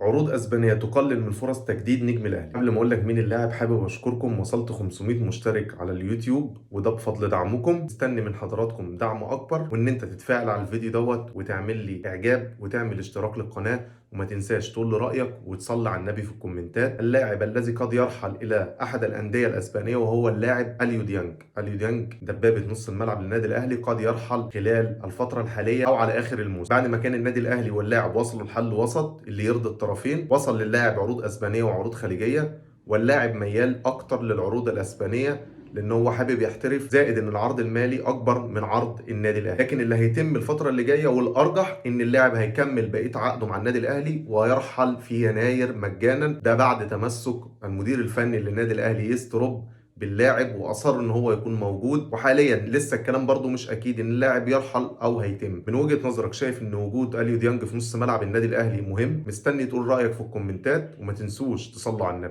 عروض اسبانيه تقلل من فرص تجديد نجم الاهلي. قبل ما اقول لك مين اللاعب، حابب اشكركم. وصلت 500 مشترك على اليوتيوب وده بفضل دعمكم. مستني من حضراتكم دعم اكبر، وان انت تتفاعل على الفيديو وتعمل لي اعجاب وتعمل اشتراك للقناه. وما تنساش تقول لي رايك وتصلي على النبي في الكومنتات. اللاعب الذي قد يرحل الى احد الانديه الاسبانيه وهو اللاعب اليو ديانج. اليو ديانج دبابه نص الملعب للنادي الاهلي، قد يرحل خلال الفتره الحاليه او على اخر الموسم. بعد ما كان النادي الاهلي واللاعب وصلوا لحل وسط اللي يرضي الطرفين، وصل للاعب عروض اسبانيه وعروض خليجيه، واللاعب ميال اكتر للعروض الاسبانيه لان هو حابب يحترف، زائد ان العرض المالي اكبر من عرض النادي الاهلي. لكن اللي هيتم الفتره اللي جايه والارجح ان اللاعب هيكمل بقيه عقده مع النادي الاهلي ويرحل في يناير مجانا، ده بعد تمسك المدير الفني للنادي الاهلي يستروب باللاعب واصر ان هو يكون موجود. وحاليا لسه الكلام برضو مش اكيد ان اللاعب يرحل او هيتم. من وجهة نظرك شايف ان وجود اليو ديانج في نص ملعب النادي الاهلي مهم؟ مستني تقول رايك في الكومنتات، وما تنسوش تصلوا على النبي.